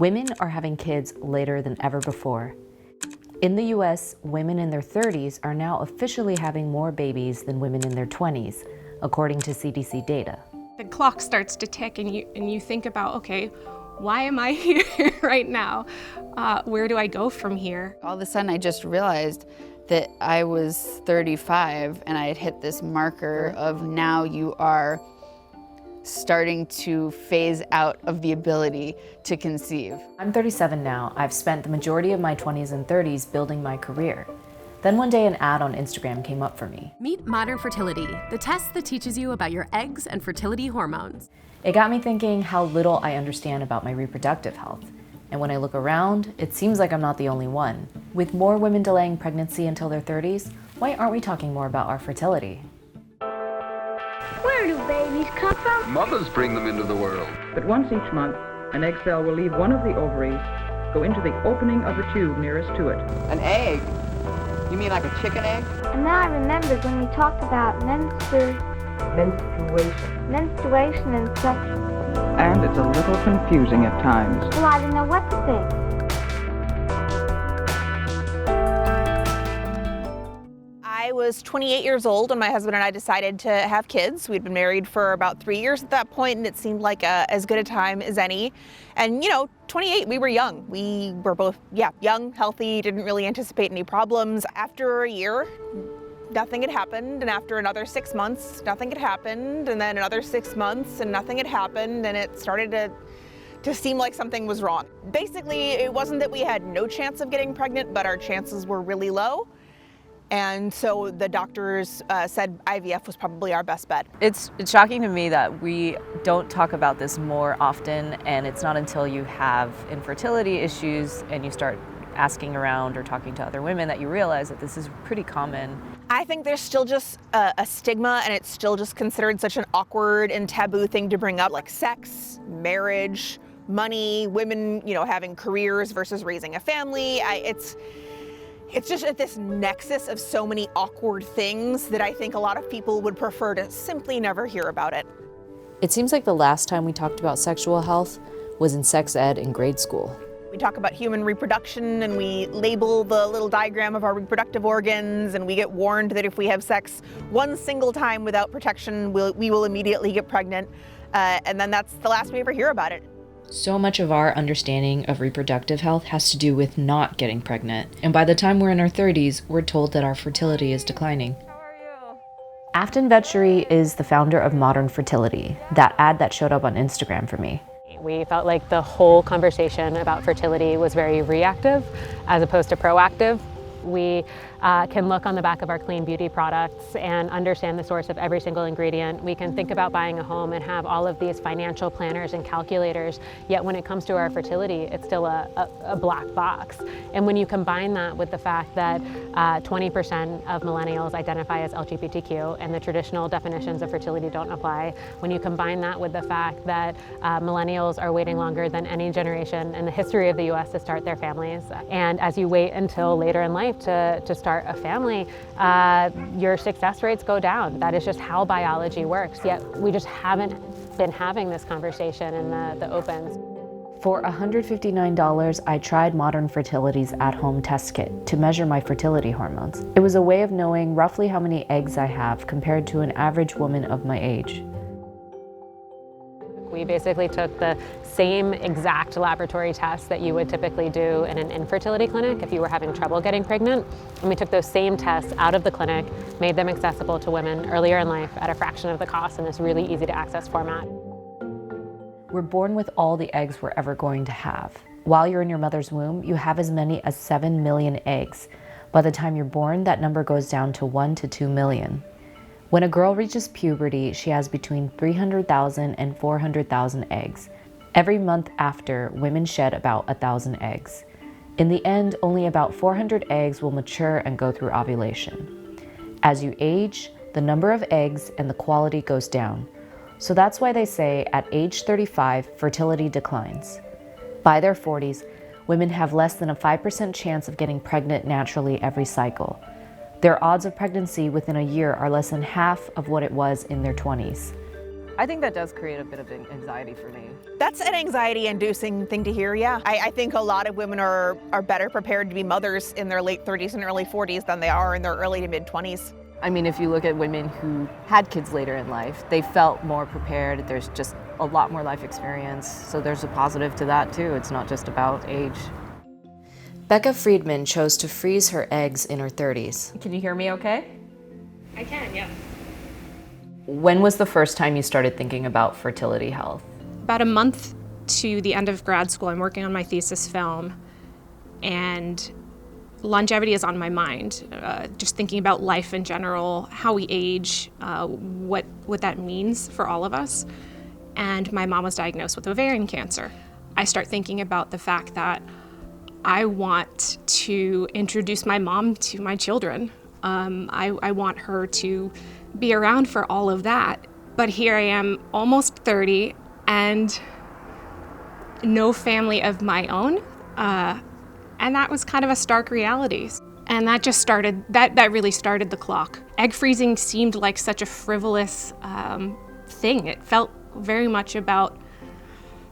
Women are having kids later than ever before. In the US, women in their 30s are now officially having more babies than women in their 20s, according to CDC data. The clock starts to tick and you think about, okay, why am I here right now? Where do I go from here? All of a sudden I just realized that I was 35 and I had hit this marker of now you are starting to phase out of the ability to conceive. I'm 37 now. I've spent the majority of my 20s and 30s building my career. Then one day an ad on Instagram came up for me. Meet Modern Fertility, the test that teaches you about your eggs and fertility hormones. It got me thinking how little I understand about my reproductive health. And when I look around, it seems like I'm not the only one. With more women delaying pregnancy until their 30s, why aren't we talking more about our fertility? Where do babies come from? Mothers bring them into the world. But once each month, an egg cell will leave one of the ovaries, go into the opening of the tube nearest to it. An egg? You mean like a chicken egg? And now I remembered when we talked about menstruation and such. And it's a little confusing at times. Well, I didn't know what to think. I was 28 years old when my husband and I decided to have kids. We'd been married for about 3 years at that point, and it seemed like as good a time as any. And 28, we were young. We were both, young, healthy, didn't really anticipate any problems. After a year, nothing had happened, and after another 6 months, nothing had happened, and then another 6 months, and nothing had happened, and it started to seem like something was wrong. Basically, it wasn't that we had no chance of getting pregnant, but our chances were really low. And so the doctors said IVF was probably our best bet. It's shocking to me that we don't talk about this more often, and it's not until you have infertility issues and you start asking around or talking to other women that you realize that this is pretty common. I think there's still just a stigma, and it's still just considered such an awkward and taboo thing to bring up, like sex, marriage, money, women, having careers versus raising a family. It's just at this nexus of so many awkward things that I think a lot of people would prefer to simply never hear about it. It seems like the last time we talked about sexual health was in sex ed in grade school. We talk about human reproduction, and we label the little diagram of our reproductive organs, and we get warned that if we have sex one single time without protection, we will immediately get pregnant. And then that's the last we ever hear about it. So much of our understanding of reproductive health has to do with not getting pregnant. And by the time we're in our 30s, we're told that our fertility is declining. How are you? Afton Vetchery is the founder of Modern Fertility, that ad that showed up on Instagram for me. We felt like the whole conversation about fertility was very reactive as opposed to proactive. We can look on the back of our clean beauty products and understand the source of every single ingredient. We can think about buying a home and have all of these financial planners and calculators, yet when it comes to our fertility, it's still a black box. And when you combine that with the fact that 20% of millennials identify as LGBTQ and the traditional definitions of fertility don't apply, when you combine that with the fact that millennials are waiting longer than any generation in the history of the US to start their families, and as you wait until later in life to start a family, your success rates go down. That is just how biology works, yet we just haven't been having this conversation in the opens. For $159, I tried Modern Fertility's at-home test kit to measure my fertility hormones. It was a way of knowing roughly how many eggs I have compared to an average woman of my age. We basically took the same exact laboratory tests that you would typically do in an infertility clinic if you were having trouble getting pregnant, and we took those same tests out of the clinic, made them accessible to women earlier in life at a fraction of the cost in this really easy to access format. We're born with all the eggs we're ever going to have. While you're in your mother's womb, you have as many as 7 million eggs. By the time you're born, that number goes down to 1 to 2 million. When a girl reaches puberty, she has between 300,000 and 400,000 eggs. Every month after, women shed about 1,000 eggs. In the end, only about 400 eggs will mature and go through ovulation. As you age, the number of eggs and the quality goes down. So that's why they say at age 35, fertility declines. By their 40s, women have less than a 5% chance of getting pregnant naturally every cycle. Their odds of pregnancy within a year are less than half of what it was in their 20s. I think that does create a bit of anxiety for me. That's an anxiety-inducing thing to hear, yeah. I think a lot of women are better prepared to be mothers in their late 30s and early 40s than they are in their early to mid-20s. I mean, if you look at women who had kids later in life, they felt more prepared. There's just a lot more life experience, so there's a positive to that too. It's not just about age. Becca Friedman chose to freeze her eggs in her 30s. Can you hear me okay? I can, yeah. When was the first time you started thinking about fertility health? About a month to the end of grad school, I'm working on my thesis film, and longevity is on my mind. Just thinking about life in general, how we age, what that means for all of us. And my mom was diagnosed with ovarian cancer. I start thinking about the fact that I want to introduce my mom to my children. I want her to be around for all of that. But here I am, almost 30, and no family of my own. And that was kind of a stark reality. And that just started, that really started the clock. Egg freezing seemed like such a frivolous thing. It felt very much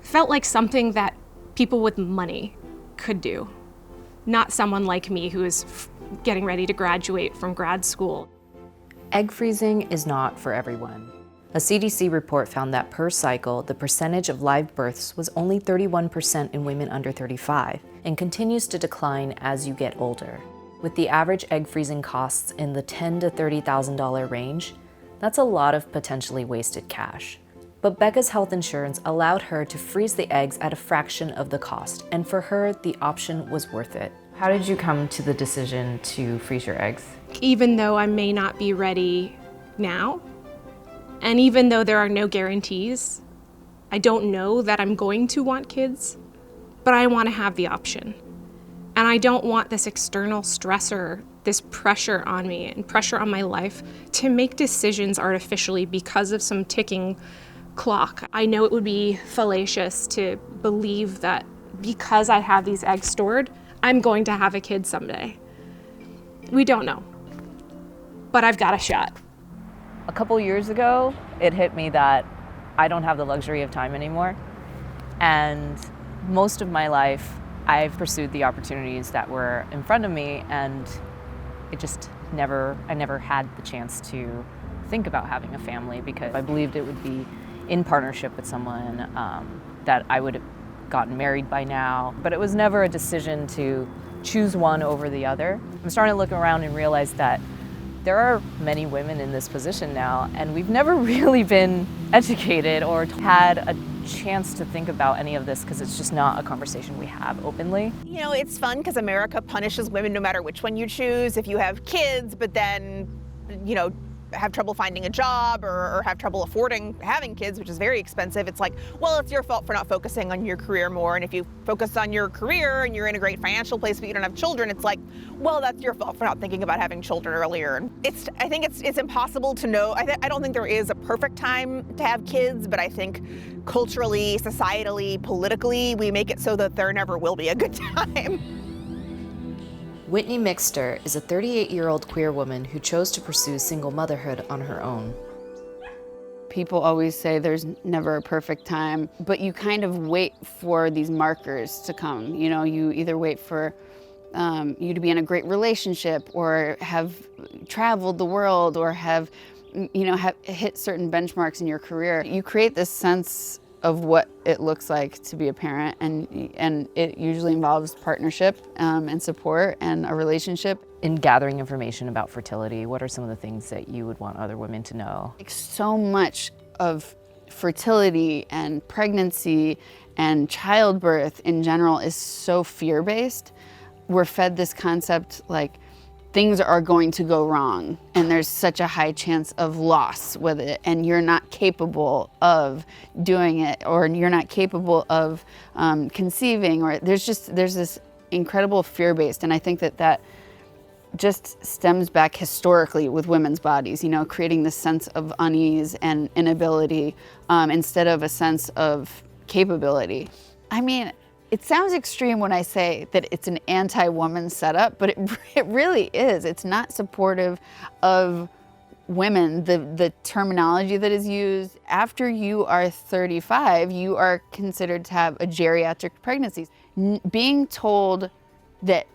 felt like something that people with money could do, not someone like me who is getting ready to graduate from grad school. Egg freezing is not for everyone. A CDC report found that per cycle, the percentage of live births was only 31% in women under 35 and continues to decline as you get older. With the average egg freezing costs in the $10,000 to $30,000 range, that's a lot of potentially wasted cash. But Becca's health insurance allowed her to freeze the eggs at a fraction of the cost, and for her, the option was worth it. How did you come to the decision to freeze your eggs? Even though I may not be ready now, and even though there are no guarantees, I don't know that I'm going to want kids, but I want to have the option. And I don't want this external stressor, this pressure on me and pressure on my life to make decisions artificially because of some ticking clock. I know it would be fallacious to believe that because I have these eggs stored, I'm going to have a kid someday. We don't know, but I've got a shot. A couple years ago, it hit me that I don't have the luxury of time anymore. And most of my life, I've pursued the opportunities that were in front of me, and it just I never had the chance to think about having a family because I believed it would be in partnership with someone that I would have gotten married by now. But it was never a decision to choose one over the other. I'm starting to look around and realize that there are many women in this position now, and we've never really been educated or had a chance to think about any of this because it's just not a conversation we have openly. You know, it's fun because America punishes women no matter which one you choose. If you have kids, but then, you know, have trouble finding a job or have trouble affording having kids, which is very expensive, it's like, well, it's your fault for not focusing on your career more. And if you focus on your career and you're in a great financial place but you don't have children, it's like, well, that's your fault for not thinking about having children earlier. And I think it's impossible to know. I don't think there is a perfect time to have kids, but I think culturally, societally, politically, we make it so that there never will be a good time. Whitney Mixter is a 38-year-old queer woman who chose to pursue single motherhood on her own. People always say there's never a perfect time, but you kind of wait for these markers to come. You know, you either wait for you to be in a great relationship or have traveled the world or have hit certain benchmarks in your career. You create this sense of what it looks like to be a parent, and it usually involves partnership and support and a relationship. In gathering information about fertility, what are some of the things that you would want other women to know? So much of fertility and pregnancy and childbirth in general is so fear-based. We're fed this concept like things are going to go wrong and there's such a high chance of loss with it and you're not capable of doing it or you're not capable of conceiving, or there's this incredible fear-based, and I think that just stems back historically with women's bodies, you know, creating this sense of unease and inability instead of a sense of capability. I mean, it sounds extreme when I say that it's an anti-woman setup, but it really is. It's not supportive of women, the terminology that is used, after you are 35, you are considered to have a geriatric pregnancy. Being told that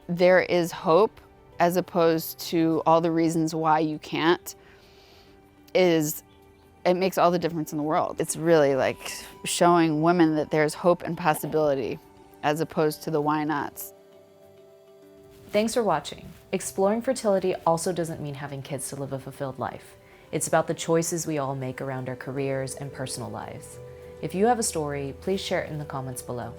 there is hope as opposed to all the reasons why you can't it makes all the difference in the world. It's really like showing women that there's hope and possibility as opposed to the why nots. Thanks for watching. Exploring fertility also doesn't mean having kids to live a fulfilled life. It's about the choices we all make around our careers and personal lives. If you have a story, please share it in the comments below.